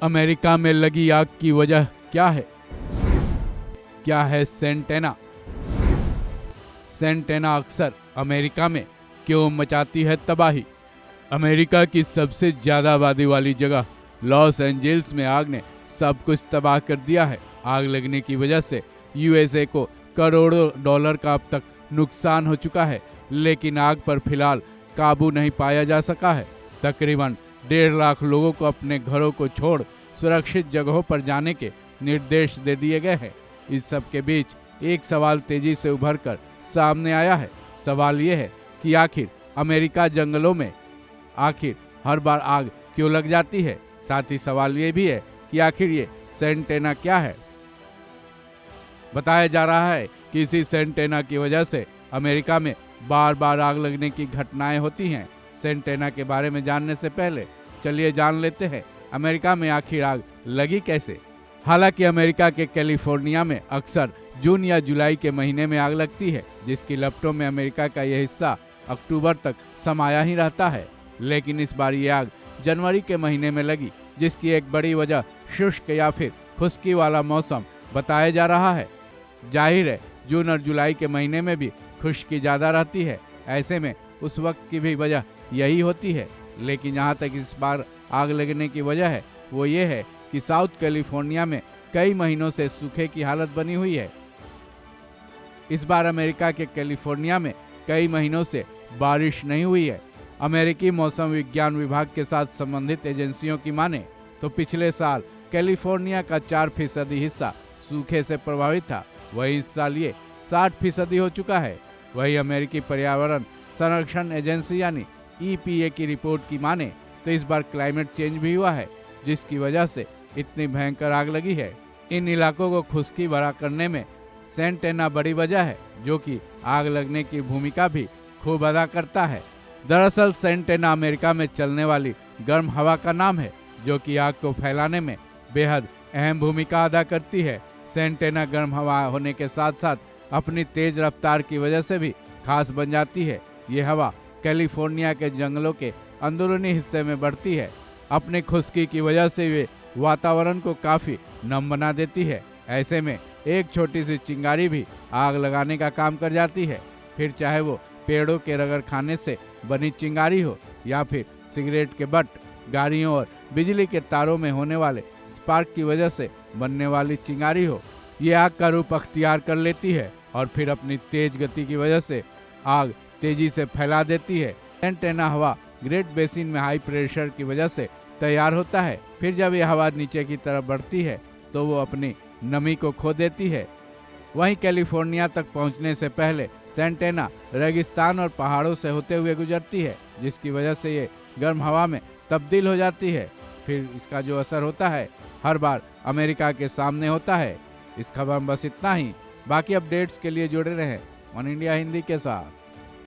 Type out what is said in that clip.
America में लगी आग की वजह क्या है? क्या है सेंटेना? सेंटेना अक्सर अमेरिका में क्यों मचाती है तबाही? अमेरिका की सबसे ज्यादा आबादी वाली जगह लॉस एंजल्स में आग ने सब कुछ तबाह कर दिया है। आग लगने की वजह से यूएसए को करोड़ों डॉलर का अब तक नुकसान हो चुका है, लेकिन आग पर फिलहाल काबू नहीं पाया जा सका है। तकरीबन 1.5 लाख लोगों को अपने घरों को छोड़ सुरक्षित जगहों पर जाने के निर्देश दे दिए गए हैं। इस सब के बीच एक सवाल तेजी से उभर कर सामने आया है। सवाल ये है कि आखिर अमेरिका जंगलों में आखिर हर बार आग क्यों लग जाती है? साथ ही सवाल ये भी है कि आखिर ये सेंटेना क्या है? बताया जा रहा है कि इसी सेंटेना की वजह से अमेरिका में बार बार आग लगने की घटनाएं होती हैं। सेंटेना के बारे में जानने से पहले चलिए जान लेते हैं अमेरिका में आखिर आग लगी कैसे। हालांकि अमेरिका के कैलिफोर्निया में अक्सर जून या जुलाई के महीने में आग लगती है, जिसकी लपटों में अमेरिका का यह हिस्सा अक्टूबर तक समाया ही रहता है। लेकिन इस बार ये आग जनवरी के महीने में लगी, जिसकी एक बड़ी वजह शुष्क या फिर खुश्की वाला मौसम बताया जा रहा है। जाहिर है जून और जुलाई के महीने में भी खुश्की ज़्यादा रहती है, ऐसे में उस वक्त की भी वजह यही होती है। लेकिन जहाँ तक इस बार आग लगने की वजह है वो ये है कि साउथ कैलिफोर्निया में कई महीनों से सूखे की हालत बनी हुई है। इस बार अमेरिका के कैलिफोर्निया में कई महीनों से बारिश नहीं हुई है। अमेरिकी मौसम विज्ञान विभाग के साथ संबंधित एजेंसियों की माने तो पिछले साल कैलिफोर्निया का 4% हिस्सा सूखे से प्रभावित था, वही इस साल ये 60% हो चुका है। वही अमेरिकी पर्यावरण संरक्षण एजेंसी यानी EPA की रिपोर्ट की माने तो इस बार क्लाइमेट चेंज भी हुआ है, जिसकी वजह से इतनी भयंकर आग लगी है। इन इलाकों को खुश्की भरा करने में सेंटेना बड़ी वजह है, जो कि आग लगने की भूमिका भी खूब अदा करता है। दरअसल सेंटेना अमेरिका में चलने वाली गर्म हवा का नाम है, जो कि आग को फैलाने में बेहद अहम भूमिका अदा करती है। सेंटेना गर्म हवा होने के साथ साथ अपनी तेज रफ्तार की वजह से भी खास बन जाती है। ये हवा कैलिफोर्निया के जंगलों के अंदरूनी हिस्से में बढ़ती है। अपनी खुश्की की वजह से वे वातावरण को काफ़ी नम बना देती है। ऐसे में एक छोटी सी चिंगारी भी आग लगाने का काम कर जाती है। फिर चाहे वो पेड़ों के रगड़ खाने से बनी चिंगारी हो या फिर सिगरेट के बट, गाड़ियों और बिजली के तारों में होने वाले स्पार्क की वजह से बनने वाली चिंगारी हो, ये आग का रूप अख्तियार कर लेती है और फिर अपनी तेज गति की वजह से आग तेजी से फैला देती है। सेंटेना हवा ग्रेट बेसिन में हाई प्रेशर की वजह से तैयार होता है। फिर जब यह हवा नीचे की तरफ बढ़ती है तो वो अपनी नमी को खो देती है। वहीं कैलिफोर्निया तक पहुंचने से पहले सेंटेना रेगिस्तान और पहाड़ों से होते हुए गुजरती है, जिसकी वजह से ये गर्म हवा में तब्दील हो जाती है। फिर इसका जो असर होता है हर बार अमेरिका के सामने होता है। इस खबर में बस इतना ही। बाकी अपडेट्स के लिए जुड़े रहें वन इंडिया हिंदी के साथ।